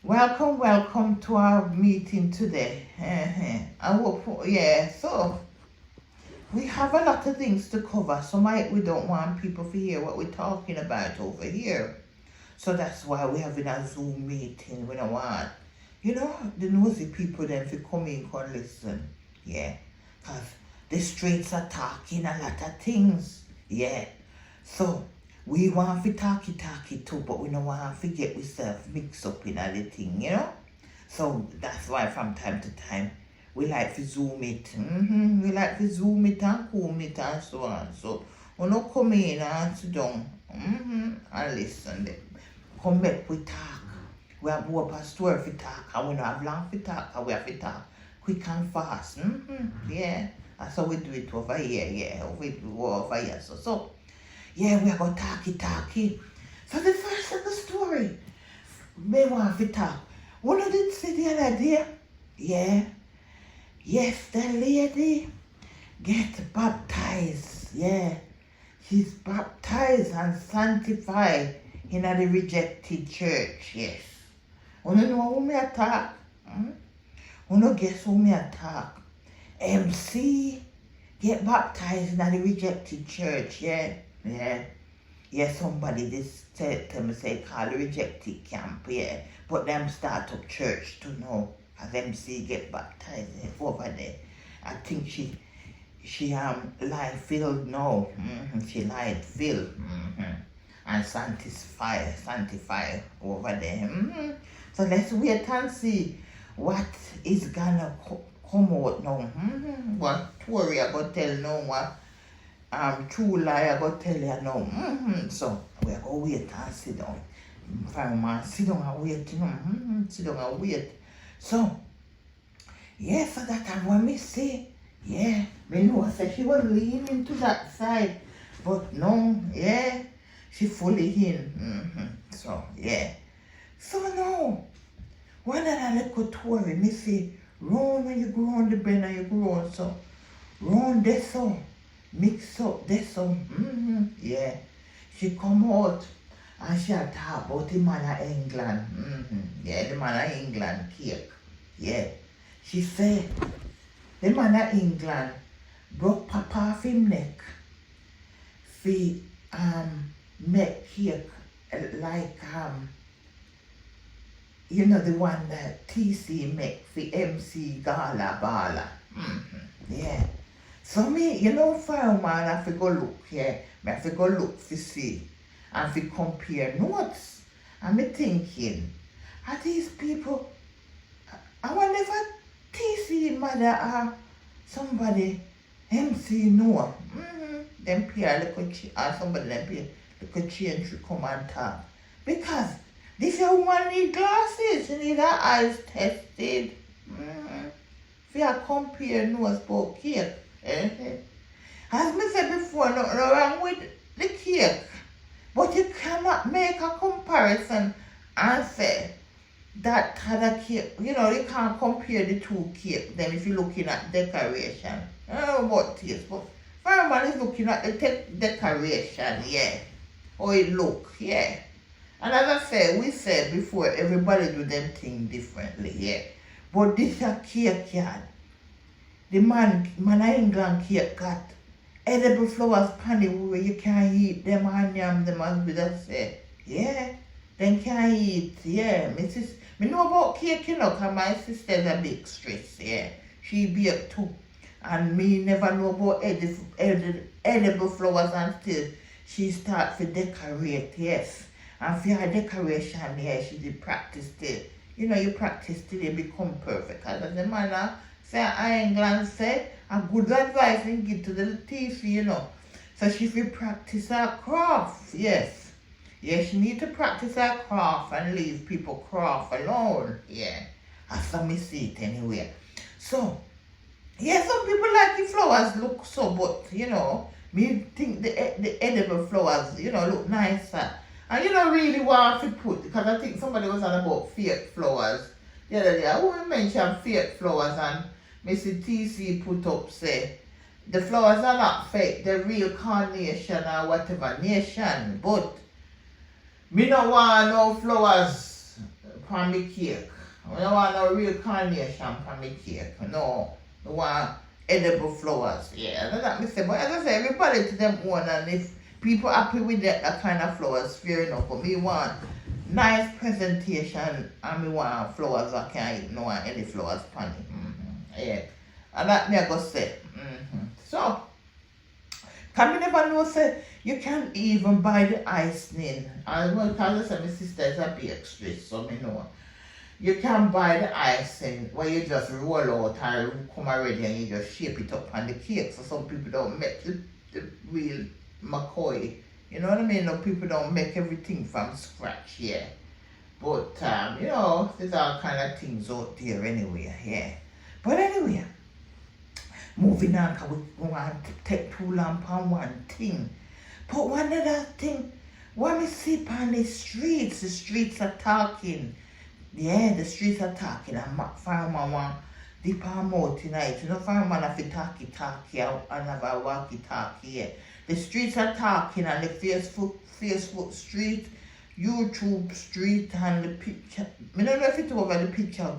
Welcome to our meeting today. I hope, yeah, so we have a lot of things to cover, so we don't want people to hear what we're talking about over here. So that's why we're having a Zoom meeting. We don't want, the nosy people then to come in and listen. Yeah, because the streets are talking a lot of things. Yeah, so we want to talky too, but we don't want to get ourselves mixed up in other thing. So that's why from time to time we like to zoom it. We like to zoom it and comb it and so on. So we don't come in and sit down and listen. Then come back we talk. We have more pastor to talk and we don't have long to talk and we have to talk quick and fast. Yeah. That's how we do it over here, yeah. We do over here. So yeah, we are going to talky. So the first of the story, me want to talk. One of did see the other day, yeah. Yes, the lady get baptized, yeah. She's baptized and sanctified in a rejected church, yes. You know who me attack? You guess who me attack? MC get baptized in a rejected church, yeah. Yeah, somebody this said to me, say, call the rejected camp, yeah. But them start up church to know, as MC get baptized over there. I think she life filled now. She life filled. And sanctify over there. So let's wait and see what is gonna come out now. What story I gonna tell now, what true lie I go tell you now. So we are going to wait and sit down. Fireman, sit down and wait, sit down and wait. So, yeah, so that when me say, yeah, me know say she was leaning to that side. But no, yeah, she fully in. So, yeah. So now, one of the little story, me say, round when you go on the bend and you go on, so, round this so. Mix up this some, yeah. She come out and she talk about the man of England, yeah, the man of England cake, yeah. She say, the man of England broke papa off him neck fi make cake like the one that TC make for MC Gala Bala, yeah. So me, fireman, I have to go look, yeah. I have to go look to see and to compare notes. And me thinking, are these people, I wonder if TC mother or somebody MC know. Them peer or somebody them peer little change to come and talk. Because this young woman need glasses, she need her eyes tested. If you compare notes about cake. As me said before, nothing wrong with the cake, but you cannot make a comparison and say that other cake, you can't compare the two cakes then if you're looking at decoration. I don't know about taste, but fireman is looking at the decoration, yeah, how it look, yeah. And as I said, we said before, everybody do them thing differently, yeah. But this a cake, yeah. The man of England cake got edible flowers panny where you can't eat them and yam them as we just say. Yeah, them can't eat, yeah. Me know about cake, cause my sister's a big stress, yeah. She bake too. And me never know about edible flowers until she start to decorate, yes. And for her decoration, yeah, she did practice till, you practice till you become perfect. Cause the man say England say a good advice and give to the TC, So she will practice her craft, yes. Yes, she need to practice her craft and leave people craft alone, yeah. That's how me see it anyway. So, yeah, some people like the flowers look so, but, me think the edible flowers, look nicer. And you don't really want to put, because I think somebody was on about fake flowers the other day. I won't mention fake flowers and Mr. TC put up, say, the flowers are not fake, they're real carnation or whatever nation, but me no want no flowers pan the cake. I don't want no real carnation pan the cake. No. I want edible flowers. Yeah, that's what I say. But as I say, everybody to them own, and if people happy with that kind of flowers, fair enough. But me want nice presentation, and me want flowers I can't eat. No want any flowers pan it. Yeah. And that me I go say. So, can you never know say you can even buy the icing. And well, because I said my sister is a bakery, so me know. You can buy the icing where you just roll out and come already and you just shape it up on the cake. So some people don't make the real McCoy. You know what I mean? No, people don't make everything from scratch, yeah. But, you know, there's all kind of things out there anyway, yeah. But anyway, moving on, because we want to take too long on one thing. But one other thing, when we see on the streets are talking. Yeah, the streets are talking, and farmer want dip her mouth tonight. You know, farmer have to talkie and have a walkie talkie, yeah. The streets are talking, and the Facebook street, YouTube street, and the picture. I don't know if it's over the picture, or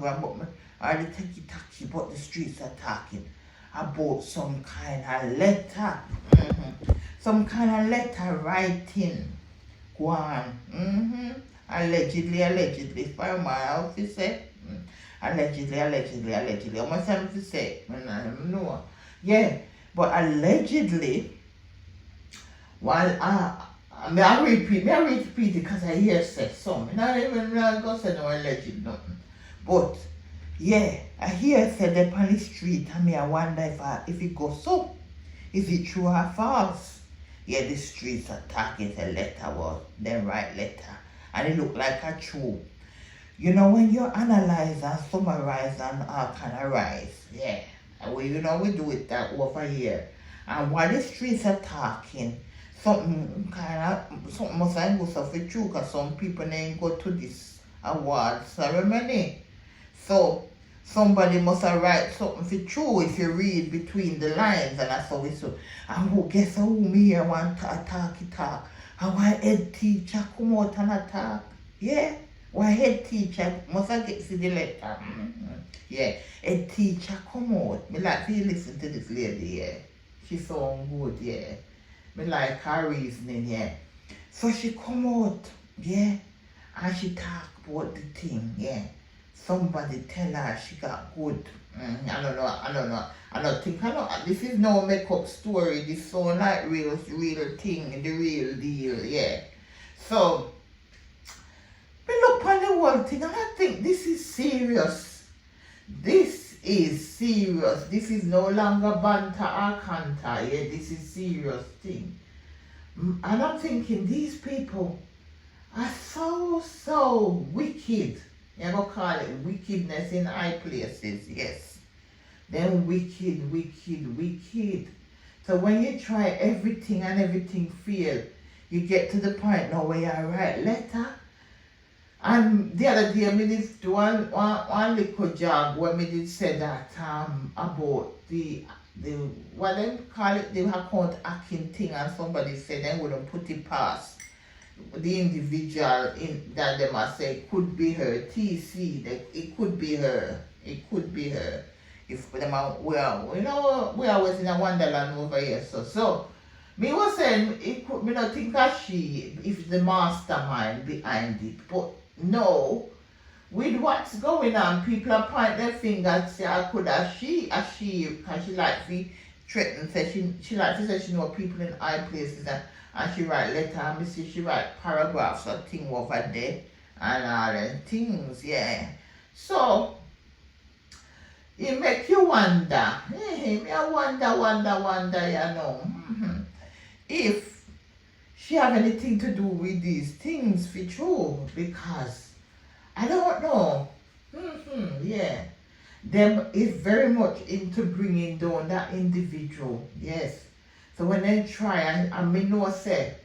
the talkie, but the streets are talking about some kind of letter. Some kind of letter writing. Go on. Allegedly, for my office say. Allegedly. How much time to say? I don't know. Yeah, but allegedly, while I repeat it because I hear say some. Not even go say no alleged nothing. But yeah, I hear say that on the street, and I wonder if it goes so. Is it true or false? Yeah, the streets are talking a letter, well, then write letter. And it look like a true. You know, when you analyze and summarize and organize, yeah. And we do it that over here. And while the streets are talking, something must have go for true, because some people ain't go to this award ceremony. So somebody must have write something for true if you read between the lines, and that's how we so. And who guess who me here want to talk? And why head teacher come out and attack? Yeah. Why head teacher must have get to the letter? Yeah. Head teacher come out. Me like to listen to this lady, yeah. She sound good, yeah. Me like her reasoning, yeah. So she come out, yeah. And she talk about the thing, yeah. Somebody tell her she got good. I don't know. This is no make-up story. This sound like real thing, the real deal, yeah. So, we look on the whole thing and I think this is serious. This is no longer banter or canter, yeah. This is serious thing. And I'm thinking these people are so wicked. You're going to call it wickedness in high places, yes. Then wicked. So when you try everything and everything fail, you get to the point now where you write letter. And the other day, I did one little job where I did say that about the what they call it, the account hacking thing, and somebody said they wouldn't put it past the individual in that they must say could be her TC, that it could be her. If them are, we always in a wonderland over here. So me was saying it could, me not think that she if the mastermind behind it, but no, with what's going on, people are pointing their fingers say I could she, because she like to threaten, say she like to say she know people in high places and she write letter and me see she write paragraphs or thing over there and all them things, yeah. So it make you wonder. Me I wonder, you know. If she have anything to do with these things for true, because I don't know. Yeah. Them is very much into bringing down that individual. Yes. So when they try, and me know say,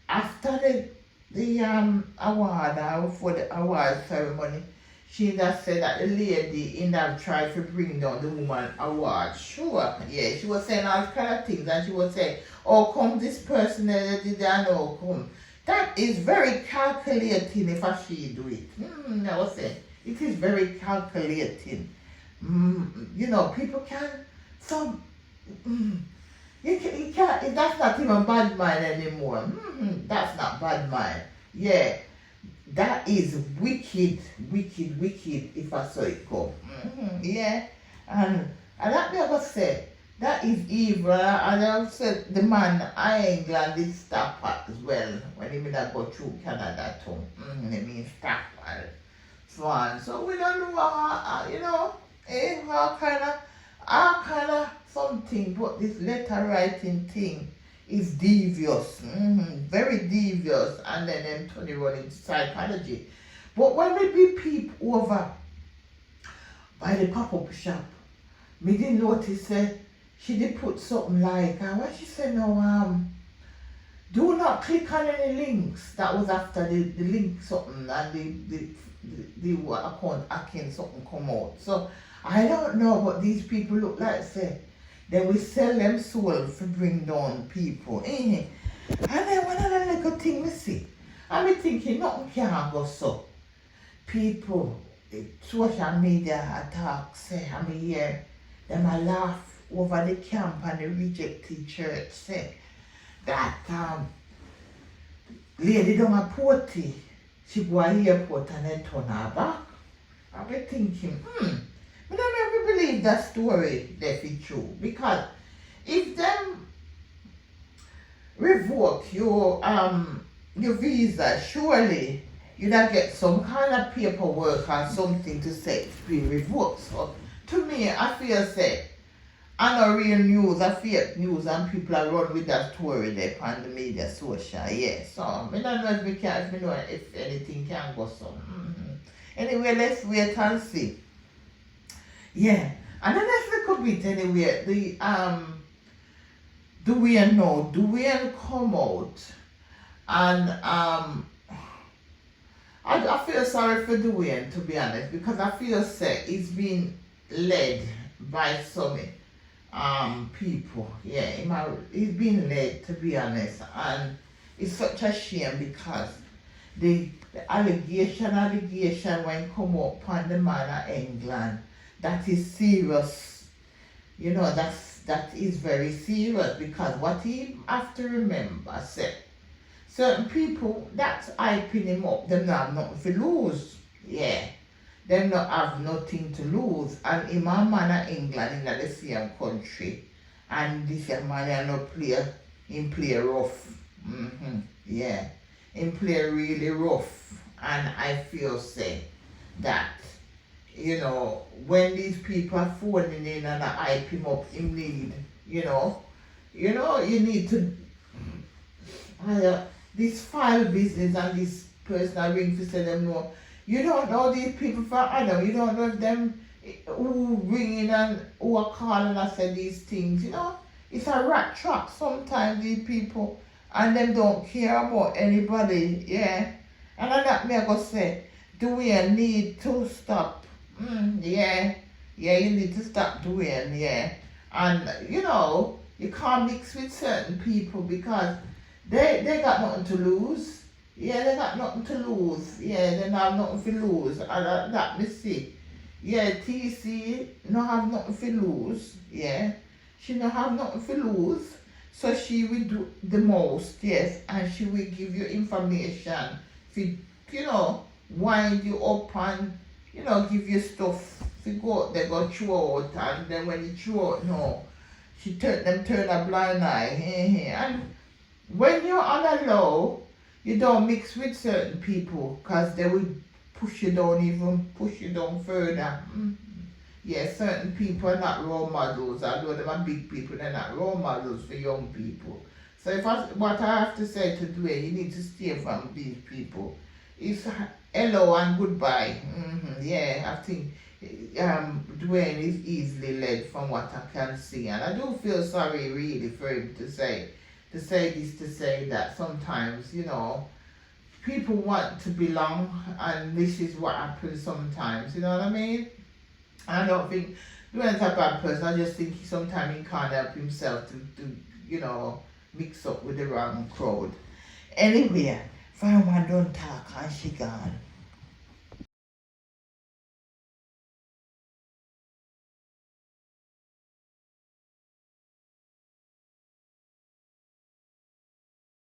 after the award or for the award ceremony, she just said that the lady in that tried to bring down the woman award. Sure, yeah, she was saying all kind of things, and she was saying, oh, come this person that did I know, come. That is very calculating if I she do it. I was saying, it is very calculating. You know, people can, some, you can't, that's not even bad mind anymore. That's not bad mind. Yeah, that is wicked, wicked, wicked if I saw it go. Yeah, and that never said, that is evil. And I said the man in England did stop as well when he did go through Canada too. They mean stop so on. So we don't know how, you know, all kind of something, but this letter writing thing is devious, very devious, and then them Tony run into psychology. But when we be peep over by the pop-up shop, me didn't notice she did put something like, what she said no, do not click on any links. That was after the link something and the account hacking something come out. So I don't know what these people look like say. They will sell them soul to bring down people. And then one other little thing we see. I'm thinking nothing can go so. People, social media attacks, say, I mean hear them a laugh over the camp and the rejected church say that lady down a potty, she go to the airport and then turn her back. I'm thinking, I don't ever believe that story that is true, because if them revoke your visa, surely you'd get some kind of paperwork or something to say it's been revoked. So to me, I feel say I know real news, I fake news, and people are run with that story there on the media social. Yeah. So I don't know if we can, if we know if anything can go so. Anyway, let's wait and see. Yeah, and then let's look a bit anyway. Dwayne come out and I feel sorry for Dwayne, to be honest, because I feel he's been led by some people. Yeah, he's been led, to be honest, and it's such a shame because the allegation when come up on the man of England, that is serious. You know, that is very serious, because what he have to remember, say, certain people that's hyping him up, them not have nothing to lose. Yeah. Them not have nothing to lose. And him a man of England in the same country. And this man play rough. Yeah. Him play really rough. And I feel say that, you know, when these people are phoning in and hype him up, him need, you need to, this file business and this personal ring to say them no. You don't know these people from Adam, you don't know if them who ringing and who are calling and say these things, you know. It's a rat trap sometimes, these people, and them don't care about anybody, yeah. And that me I go say, do we need to stop? Yeah, you need to stop doing, yeah. And, you know, you can't mix with certain people because they got nothing to lose. Yeah, they got nothing to lose. Yeah, they don't have nothing to lose. And that me see. Yeah, TC no have nothing to lose. Yeah, she no have nothing to lose. So she will do the most, yes, and she will give you information to, you know, wind you up and, you know, give you stuff to go, they go throw out, and then when you throw out, no, she turn a blind eye. And when you're on a low, you don't mix with certain people, because they will push you down further. Yeah, certain people are not role models, although they are big people, they're not role models for young people. So what I have to say to Dwayne, you need to stay from these people. It's hello and goodbye. Yeah, I think Dwayne is easily led from what I can see, and I do feel sorry really for him to say that sometimes, you know, people want to belong, and this is what happens sometimes, you know what I mean? I don't think Dwayne's a bad person, I just think sometimes he can't help himself to you know, mix up with the wrong crowd. Anyway, Fireman don't talk and she gone.